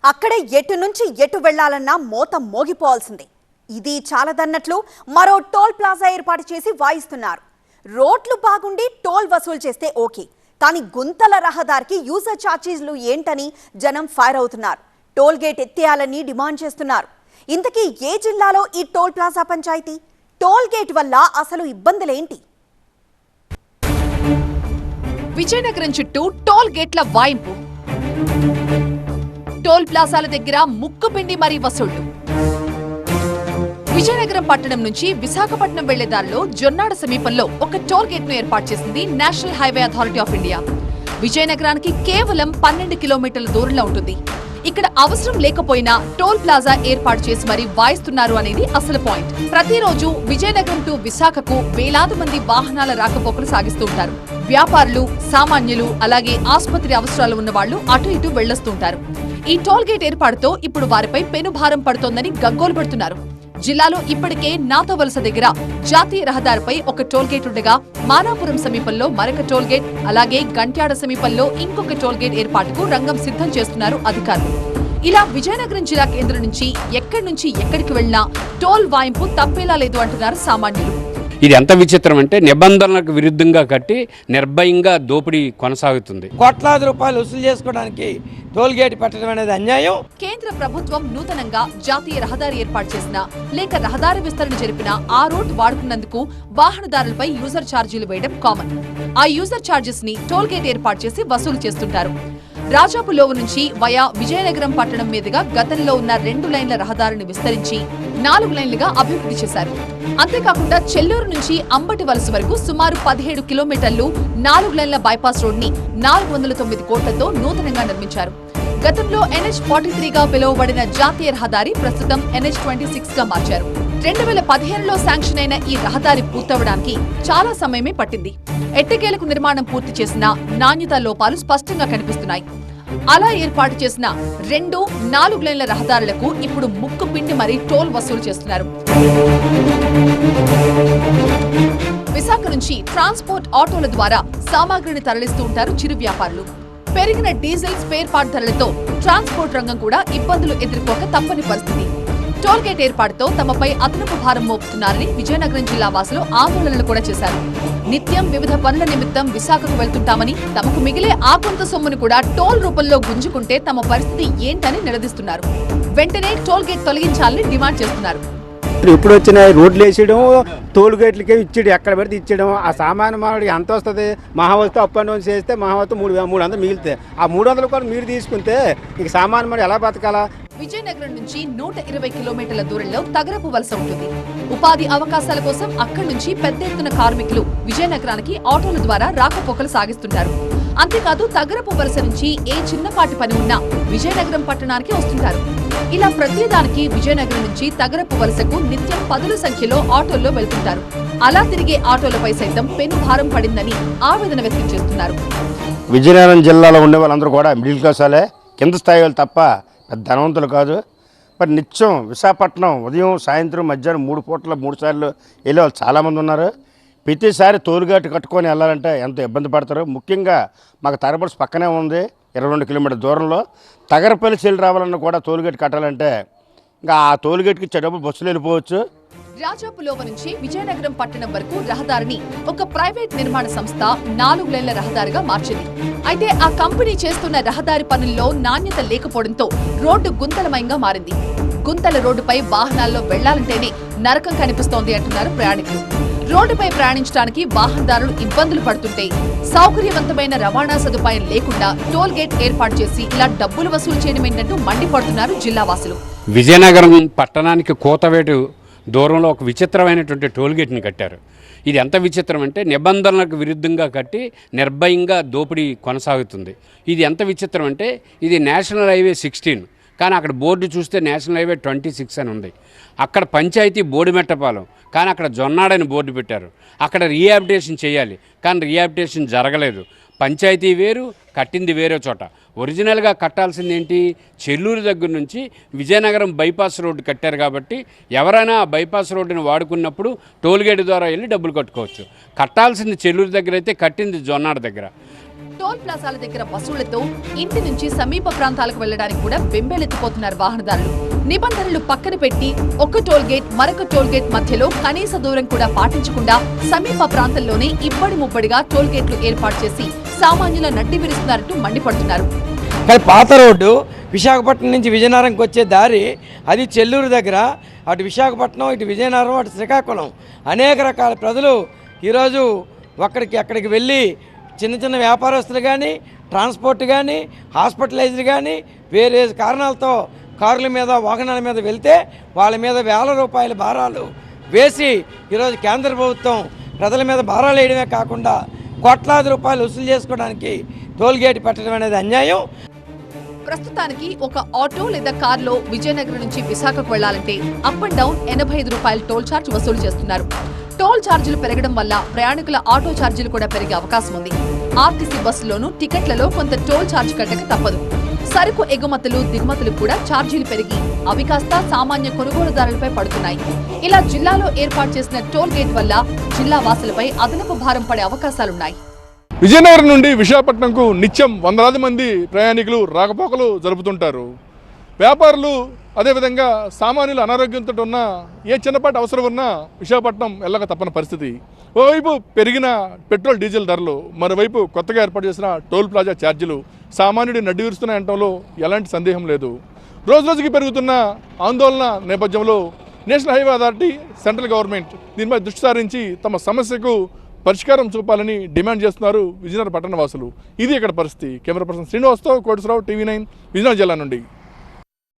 అక్కడే ఎటు నుంచి ఎటు వెళ్లాలన్నా మోత మోగిపోవాల్సిందే. ఇది చాలదన్నట్లు మరో టోల్ ప్లాజా ఏర్పాటు చేసి వాయిస్తున్నారు. రోడ్లు బాగుండి టోల్ వసూలు చేస్తే ఓకే, కానీ గుంతల రహదారికి యూజర్ ఛార్జీలు ఏంటని జనం ఫైర్ అవుతున్నారు. టోల్ గేట్ ఎత్తేయాలని డిమాండ్ చేస్తున్నారు. ఇంతకీ ఏ జిల్లాలో ఈ టోల్ ప్లాజా పంచాయతీ? టోల్ గేట్ వల్ల అసలు ఇబ్బందులేంటి? విజయనగరం చుట్టూ టోల్ గేట్ల వాయింపు, టోల్ ప్లాజాల దగ్గర ముక్కుపిండి మరీ వసూళ్లు. విజయనగరం పట్టణం నుంచి విశాఖపట్నం వెళ్లే దారిలో జొన్నాడ సమీపంలో ఒక టోల్ గేట్ ను ఏర్పాటు చేసింది National Highway Authority of India. విజయనగరానికి కేవలం 12 కిలోమీటర్ల దూరంలో ఉంటుంది. ఇక్కడ అవసరం లేకపోయినా టోల్ ప్లాజా ఏర్పాటు చేసి మరీ వాయిస్తున్నారు అనేది అసలు పాయింట్. ప్రతిరోజు విజయనగరం టు విశాఖకు వేలాది మంది వాహనాల రాకపోకలు సాగిస్తూ ఉంటారు. వ్యాపారులు, సామాన్యులు, అలాగే ఆసుపత్రి అవసరాలు ఉన్న వాళ్లు అటు ఇటు వెళ్లొస్తుంటారు. ఈ టోల్ గేట్ ఏర్పాటుతో ఇప్పుడు వారిపై పెనుభారం పడుతోందని గగ్గోలు పెడుతున్నారు. జిల్లాలో ఇప్పటికే నాతవలస దగ్గర జాతీయ రహదారిపై ఒక టోల్ గేట్ ఉండగా, మానాపురం సమీపంలో మరొక టోల్ గేట్, అలాగే గంట్యాడ సమీపంలో ఇంకొక టోల్ గేట్ ఏర్పాటుకు రంగం సిద్ధం చేస్తున్నారు అధికారులు. ఇలా విజయనగరం జిల్లా కేంద్రం నుంచి ఎక్కడికి వెళ్లినా టోల్ వాయింపు తప్పేలా లేదు అంటున్నారు సామాన్యులు. ఇది ఎంత విచిత్రం అంటే నిబంధనలకు విరుద్ధంగా కట్టి నిర్భయంగా దోపిడీ కొనసాగుతుంది. కోట్లాది రూపాయలు వసూలు చేసుకోవడానికి టోల్ గేట్ పెట్టడం అనేది అన్యాయం. కేంద్ర ప్రభుత్వం నూతనంగా జాతీయ రహదారి ఏర్పాటు చేసినా లేక రహదారి విస్తరణ జరిపినా ఆ రోడ్ వాడుకున్నందుకు వాహనదారులపై యూజర్ ఛార్జీలు వేయడం కామన్. ఆ యూజర్ ఛార్జెస్ ని టోల్ గేట్ ఏర్పాటు చేసి వసూలు చేస్తుంటారు. రాజాపులోవ నుంచి వయా విజయనగరం పట్టణం మీదుగా గతంలో ఉన్న 2 లైన్ల రహదారిని విస్తరించి 4 లైన్లుగా అభివృద్ధి చేశారు. అంతేకాకుండా చెల్లూరు నుంచి అంబటి వలస వరకు సుమారు 17 కిలోమీటర్లు 4 లైన్ల బైపాస్ రోడ్ ని 409 కోట్లతో నూతనంగా నిర్మించారు. గతంలో NH-43 గా పిలువబడిన జాతీయ రహదారి ప్రస్తుతం NH-26 గా మార్చారు. 2015లో శాంక్షన్ అయిన ఈ రహదారి పూర్తవడానికి చాలా సమయమే పట్టింది. ఎట్టకేలకు నిర్మాణం పూర్తి చేసిన నాణ్యతా లోపాలు స్పష్టంగా కనిపిస్తున్నాయి. అలా ఏర్పాటు చేసిన 2, 4 లైన్ల రహదారులకు ఇప్పుడు ముక్కు పిండి మరీ టోల్ వసూలు చేస్తున్నారు. విశాఖ నుంచి ట్రాన్స్పోర్ట్ ఆటోల ద్వారా సామాగ్రిని తరలిస్తూ ఉంటారు చిరు వ్యాపారులు. పెరిగిన డీజిల్ స్పేర్ పార్ట్ ధరలతో ట్రాన్స్పోర్ట్ రంగం కూడా ఇబ్బందులు ఎదుర్కోక తప్పని పరిస్థితి. టోల్ గేట్ ఏర్పాటుతో తమపై అదనపు భారం మోపుతున్నారని విజయనగరం జిల్లా వాసులు ఆందోళనలు కూడా చేశారు. నిత్యం వివిధ పనుల నిమిత్తం విశాఖకు వెళ్తుంటామని, తమకు మిగిలే ఆ కొంత సొమ్మును కూడా టోల్ రూపంలో గుంజుకుంటే తమ పరిస్థితి ఏంటని నిలదీస్తున్నారు. వెంటనే టోల్ గేట్ తొలగించాలని డిమాండ్ చేస్తున్నారు. ఇప్పుడు వచ్చిన రోడ్లు వేసేయడం, టోల్ గేట్లకే ఇచ్చేయడం, ఎక్కడ పెడితే ఇచ్చేయడం. ఆ సామాన్య మానవుడికి ఎంత వస్తుంది? మహావస్తు అప్ అండ్ డౌన్ చేస్తే మహావస్తు 300 మిగిలితే ఆ 300 కూడా మీరు తీసుకుంటే ఇక సామాన్య మానవుడు ఎలా బతకాలా? విజయనగరం నుంచి 120 కిలోమీటర్ల దూరంలో తగరపు వలస ఉంటుంది. ఉపాధి అవకాశాల కోసం అక్కడి నుంచి పెద్ద ఎత్తున కార్మికులు విజయనగరానికి ఆటోల ద్వారా రాకపోకలు సాగిస్తుంటారు. అంతేకాదు తగరపు వలస నుంచి ఏ చిన్నపాటి పని ఉన్నా విజయనగరం పట్టణానికి వస్తుంటారు. ఇలా ప్రతిదానికి విజయనగరం నుంచి తగరపు వలసకు నిత్యం 10ల సంఖ్యలో ఆటోల్లో వెళ్తుంటారు. అలా తిరిగే ఆటోలపై సైతం పెను భారం పడిందని ఆవేదన వ్యక్తం చేస్తున్నారు. విజయనగరం జిల్లాలో ఉండే వాళ్ళందరూ కూడా మిడిల్ క్లాస్ వాళ్ళే, కింద స్థాయి వాళ్ళు తప్ప పెద్ద ధనవంతులు కాదు. మరి నిత్యం విశాఖపట్నం ఉదయం, సాయంత్రం, మధ్యాహ్నం 3 పూటలు 3 సార్లు వెళ్ళే వాళ్ళు చాలామంది ఉన్నారు. ప్రతిసారి తోలుగేటు కట్టుకొని వెళ్ళాలంటే ఎంతో ఇబ్బంది పడతారు. ముఖ్యంగా మాకు తరబడ్స్ పక్కనే ఉంది, 22 కిలోమీటర్ల దూరంలో. తగరపల్లి చెల్లి రావాలన్నా కూడా టోల్గేట్ కట్టాలంటే ఇంకా ఆ టోల్గేట్కి ఇచ్చేటప్పుడు బస్సులు వెళ్ళిపోవచ్చు. రాజాపులోవ నుంచి విజయనగరం పట్టణం వరకు రహదారిని ఒక ప్రైవేట్ నిర్మాణ సంస్థ 4 లైన్ల రహదారిగా మార్చింది. అయితే ఆ కంపెనీ చేస్తున్న రహదారి పనుల్లో నాణ్యత లేకపోవడంతో రోడ్డు గుంతలమయంగా మారింది. గుంతల రోడ్డుపై వాహనాల్లో వెళ్లాలంటేనే నరకం కనిపిస్తోంది అంటున్నారు ప్రయాణికులు. రోడ్డుపై ప్రయాణించడానికి వాహనదారులు ఇబ్బందులు పడుతుంటే సౌకర్యవంతమైన రవాణా సదుపాయం లేకుండా టోల్ గేట్ ఏర్పాటు చేసి ఇలా డబ్బులు వసూలు చేయడం ఏంటంటూ మండిపడుతున్నారు జిల్లావాసులు. విజయనగరం పట్టణానికి కోతవేటు దూరంలో ఒక విచిత్రమైనటువంటి టోల్గేట్ని కట్టారు. ఇది ఎంత విచిత్రం అంటే నిబంధనలకు విరుద్ధంగా కట్టి నిర్భయంగా దోపిడీ కొనసాగుతుంది. ఇది ఎంత విచిత్రం అంటే ఇది నేషనల్ హైవే 16, కానీ అక్కడ బోర్డు చూస్తే నేషనల్ హైవే 26 అని ఉంది. అక్కడ పంచాయతీ బోడిమెట్టపాలెం, కానీ అక్కడ జొన్నాడని బోర్డు పెట్టారు. అక్కడ రీహాబిటేషన్ చేయాలి, కానీ రీహాబిటేషన్ జరగలేదు. పంచాయతీ వేరు, కట్టింది వేరే చోట. ఒరిజినల్గా కట్టాల్సింది ఏంటి? చెల్లూరు దగ్గర నుంచి విజయనగరం బైపాస్ రోడ్డు కట్టారు కాబట్టి ఎవరైనా ఆ బైపాస్ రోడ్డుని వాడుకున్నప్పుడు టోల్గేట్ ద్వారా వెళ్ళి డబ్బులు కట్టుకోవచ్చు. కట్టాల్సింది చెల్లూరు దగ్గర అయితే కట్టింది జొన్నాడ దగ్గర. టోల్ ప్లాజాల దగ్గర వసూళ్లతో ఇంటి నుంచి సమీప ప్రాంతాలకు వెళ్లడానికి కూడా బెంబేలెత్తిపోతున్నారు వాహనదారులు. నిబంధనలు పక్కన పెట్టి ఒక టోల్ గేట్ మరొక టోల్ గేట్ మధ్యలో కనీస దూరం కూడా పాటించకుండా సమీప ప్రాంతంలోనే ఇబ్బడి ముబ్బడిగా టోల్ గేట్లు ఏర్పాటు చేసి సామాన్యుల నడ్డి విరుస్తున్నారంటూ మండిపడుతున్నారు. కానీ పాత రోడ్డు విశాఖపట్నం నుంచి విజయనగరంకి వచ్చే దారి అది చెల్లూరు దగ్గర, అటు విశాఖపట్నం, ఇటు విజయనగరం, అటు శ్రీకాకుళం అనేక రకాల ప్రజలు ఈరోజు అక్కడికి వెళ్ళి చిన్న చిన్న వ్యాపారస్తులు కానీ, ట్రాన్స్పోర్ట్ కానీ, హాస్పిటలైజ్డ్ కానీ వేరే కారణాలతో కారుల మీద వాహనాల మీద వెళ్తే వాళ్ళ మీద వేల రూపాయల భారాలు వేసి ఈరోజు కేంద్ర ప్రభుత్వం ప్రజల మీద భారాలు వేయడమే కాకుండా కోట్లాది రూపాయలు వసూలు చేసుకోవడానికి టోల్ గేట్ పెట్టడం అనేది అన్యాయం. ప్రస్తుతానికి ఒక ఆటో లేదా కార్లో విజయనగరం నుంచి విశాఖకు వెళ్లాలంటే అప్ అండ్ డౌన్ 85 రూపాయల టోల్ ఛార్జ్ వసూలు చేస్తున్నారు. టోల్ ఛార్జీలు పెరగడం వల్ల ప్రయాణికుల ఆటో ఛార్జీలు కూడా పెరిగే అవకాశం ఉంది. ఆర్టీసీ బస్సులోనూ టికెట్లలో కొంత టోల్ ఛార్జ్ కట్టక తప్పదు. సరుకు ఎగుమతులు దిగుమతులు కూడా ఛార్జీలు పెరిగి అవి కాస్త సామాన్య కొనుగోలుదారులపై పడుతున్నాయి. ఇలా జిల్లాలో ఏర్పాటు చేసిన టోల్ గేట్ వల్ల జిల్లా వాసులపై అదనపు భారం పడే అవకాశాలున్నాయి. విజయనగరం నుండి విశాఖపట్నంకు నిత్యం వందలాది మంది ప్రయాణికులు రాకపోకలు జరుపుతుంటారు. వ్యాపారులు అదేవిధంగా సామాన్యులు అనారోగ్యంతో ఉన్న ఏ చిన్నపాటి అవసరం ఉన్నా విశాఖపట్నం వెళ్ళక తప్పని పరిస్థితి. ఓవైపు పెరిగిన పెట్రోల్ డీజిల్ ధరలు, మరోవైపు కొత్తగా ఏర్పాటు చేసిన టోల్ ప్లాజా ఛార్జీలు సామాన్యుడి నడ్డి విరుస్తున్నాయంటంలో ఎలాంటి సందేహం లేదు. రోజురోజుకి పెరుగుతున్న ఆందోళన నేపథ్యంలో national Highway authority, central government దీనిపై దృష్టి సారించి తమ సమస్యకు పరిష్కారం చూపాలని డిమాండ్ చేస్తున్నారు విజయనగరం పట్టణ వాసులు. ఇది ఇక్కడ పరిస్థితి. కెమెరా పర్సన్ శ్రీనివాస్తో కోటేశ్వరరావు, TV9 విజయనగరం జిల్లా నుండి.